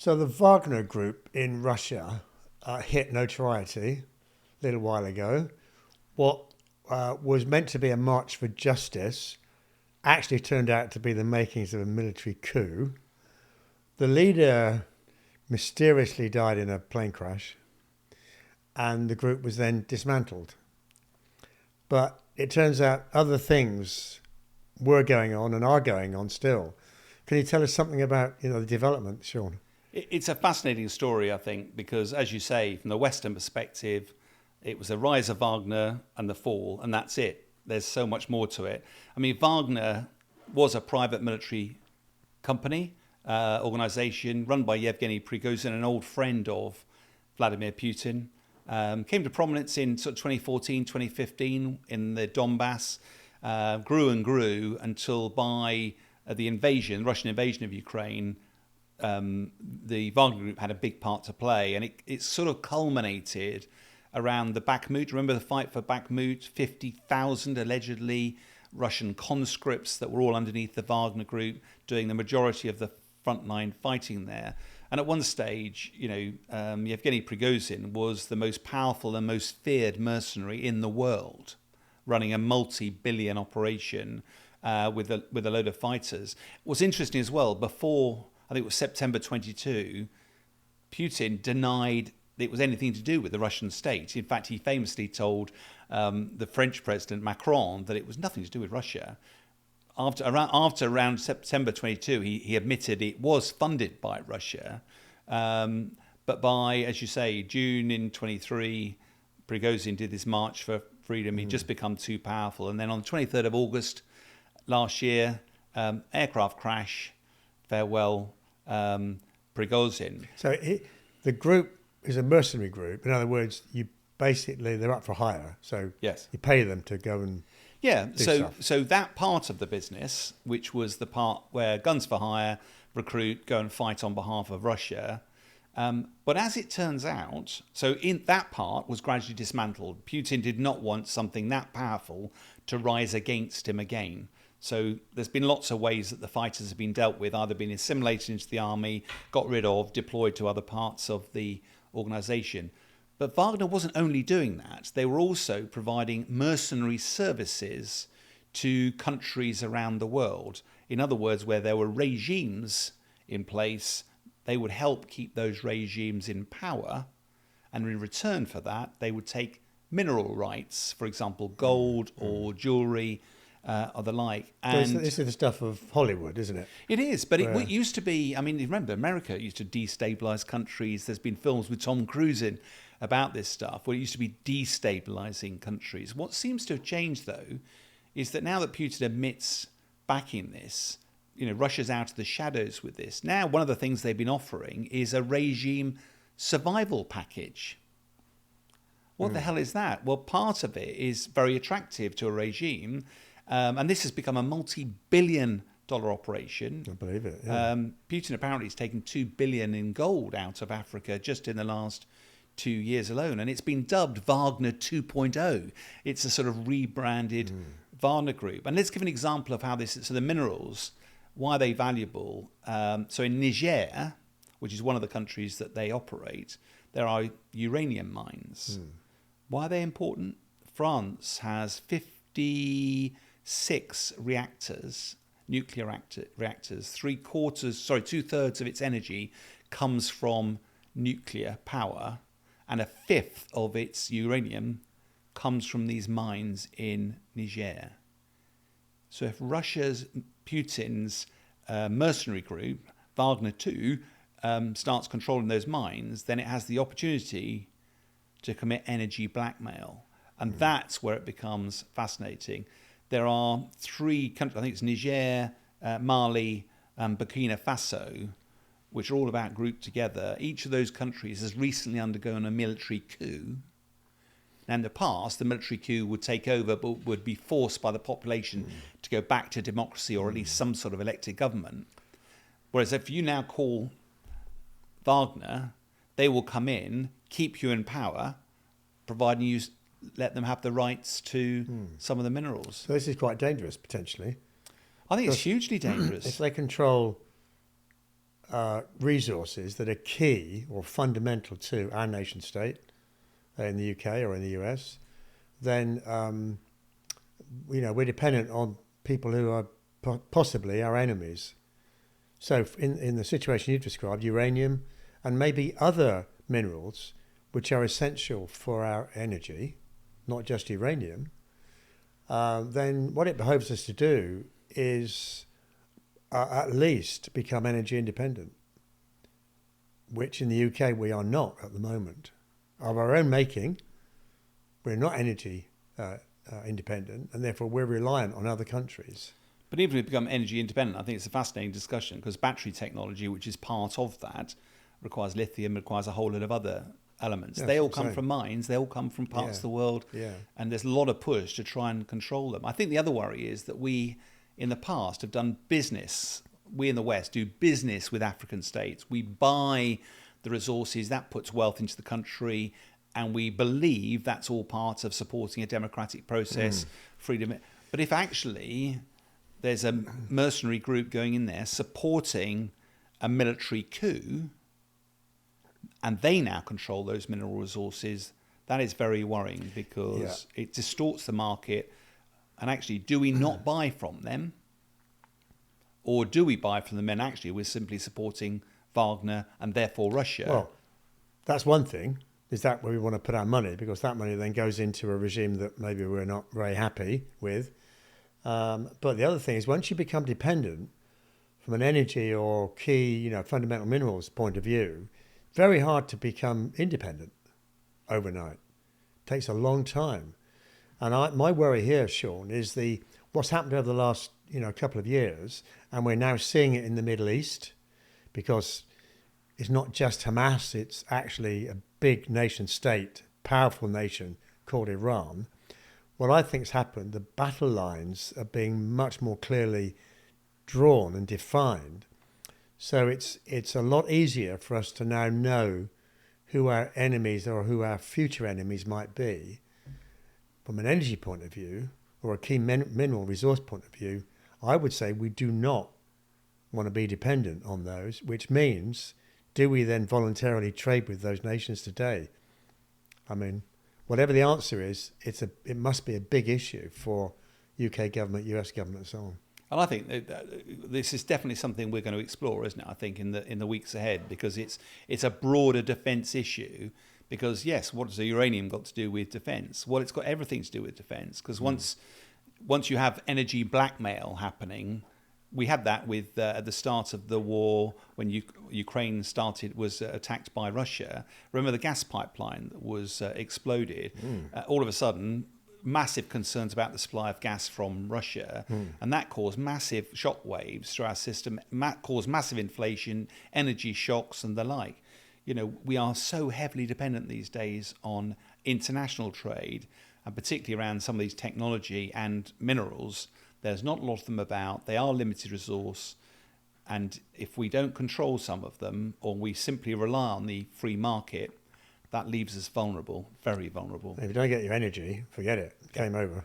So the Wagner Group in Russia hit notoriety a little while ago. What was meant to be a march for justice actually turned out to be the makings of a military coup. The leader mysteriously died in a plane crash, and the group was then dismantled. But it turns out other things were going on and are going on still. Can you tell us something about the development, Sean? It's a fascinating story, I think, because as you say, from the Western perspective, it was the rise of Wagner and the fall, and that's it. There's so much more to it. I mean, Wagner was a private military company, organization run by Yevgeny Prigozhin, an old friend of Vladimir Putin. Came to prominence in sort of 2014, 2015 in the Donbass, grew and grew until by the Russian invasion of Ukraine, the Wagner Group had a big part to play, and it sort of culminated around the Bakhmut. Remember the fight for Bakhmut? 50,000 allegedly Russian conscripts that were all underneath the Wagner Group doing the majority of the frontline fighting there. And at one stage, Yevgeny Prigozhin was the most powerful and most feared mercenary in the world, running a multi-billion operation with a load of fighters. What's interesting as well, before, I think it was September 22, Putin denied it was anything to do with the Russian state. In fact, he famously told the French President Macron that it was nothing to do with Russia. After around September 22, he admitted it was funded by Russia. But by, as you say, June in 23, Prigozhin did this march for freedom. He'd just become too powerful. And then on the 23rd of August last year, aircraft crash, farewell, Prigozhin. So the group is a mercenary group. In other words, they're up for hire. So yes, you pay them to go and so that part of the business, which was the part where guns for hire, recruit, go and fight on behalf of Russia. But as it turns out, so in that part was gradually dismantled. Putin did not want something that powerful to rise against him again. So there's been lots of ways that the fighters have been dealt with, either been assimilated into the army, got rid of, deployed to other parts of the organization. But Wagner wasn't only doing that. They were also providing mercenary services to countries around the world. In other words, where there were regimes in place, they would help keep those regimes in power. And in return for that, they would take mineral rights, for example, gold or jewelry, or the like. And so this is the stuff of Hollywood, isn't it? It is, but it used to be, I mean, remember, America used to destabilize countries. There's been films with Tom Cruise in about this stuff, where it used to be destabilizing countries. What seems to have changed, though, is that now that Putin admits backing this, Russia's out of the shadows with this. Now, one of the things they've been offering is a regime survival package. What the hell is that? Well, part of it is very attractive to a regime, and this has become a multi-billion-dollar operation. I believe it. Yeah. Putin apparently has taken $2 billion in gold out of Africa just in the last 2 years alone, and it's been dubbed Wagner 2.0. It's a sort of rebranded Wagner Group. And let's give an example of how this is. So the minerals, why are they valuable? So in Niger, which is one of the countries that they operate, there are uranium mines. Why are they important? France has 56 reactors, nuclear reactors. Two-thirds of its energy comes from nuclear power, and a fifth of its uranium comes from these mines in Niger. So if Putin's mercenary group, Wagner 2, starts controlling those mines, then it has the opportunity to commit energy blackmail. And that's where it becomes fascinating. There are 3 countries, I think it's Niger, Mali, and Burkina Faso, which are all about grouped together. Each of those countries has recently undergone a military coup. Now, in the past, the military coup would take over, but would be forced by the population to go back to democracy or at least some sort of elected government. Whereas if you now call Wagner, they will come in, keep you in power, providing you let them have the rights to some of the minerals. So this is quite dangerous, potentially. I think it's hugely dangerous. If they control resources that are key or fundamental to our nation state in the UK or in the US, then we're dependent on people who are possibly our enemies. So in the situation you've described, uranium and maybe other minerals which are essential for our energy, not just uranium, then what it behoves us to do is at least become energy independent, which in the UK we are not at the moment. Of our own making, we're not energy independent, and therefore we're reliant on other countries. But even if we become energy independent, I think it's a fascinating discussion, because battery technology, which is part of that, requires lithium, requires a whole lot of other elements. Yeah, they all come from mines, they all come from parts of the world, and there's a lot of push to try and control them. I think the other worry is that we, in the past, have done business, we in the West do business with African states. We buy the resources, that puts wealth into the country, and we believe that's all part of supporting a democratic process, freedom. But if actually there's a mercenary group going in there supporting a military coup, and they now control those mineral resources, that is very worrying, because it distorts the market. And actually, do we not buy from them? Or do we buy from them and actually we're simply supporting Wagner and therefore Russia? Well, that's one thing. Is that where we want to put our money? Because that money then goes into a regime that maybe we're not very happy with. But the other thing is, once you become dependent from an energy or key, fundamental minerals point of view, very hard to become independent overnight. It takes a long time. And my worry here, Sean, is what's happened over the last couple of years, and we're now seeing it in the Middle East, because it's not just Hamas, it's actually a big nation state, powerful nation called Iran. What I think's happened, the battle lines are being much more clearly drawn and defined. So it's a lot easier for us to now know who our enemies or who our future enemies might be. From an energy point of view, or a key mineral resource point of view, I would say we do not want to be dependent on those, which means, do we then voluntarily trade with those nations today? I mean, whatever the answer is, it must be a big issue for UK government, US government, and so on. And I think this is definitely something we're going to explore, isn't it? I think in the weeks ahead, because it's a broader defence issue. Because yes, what has the uranium got to do with defence? Well, it's got everything to do with defence. Because once you have energy blackmail happening, we had that with at the start of the war when Ukraine was attacked by Russia. Remember the gas pipeline that was exploded? All of a sudden, massive concerns about the supply of gas from Russia, and that caused massive shock waves through our system, caused massive inflation, energy shocks, and the like. We are so heavily dependent these days on international trade, and particularly around some of these technology and minerals. There's not a lot of them about. They are limited resource. And if we don't control some of them, or we simply rely on the free market, that leaves us vulnerable, very vulnerable. If you don't get your energy, forget it. Game over.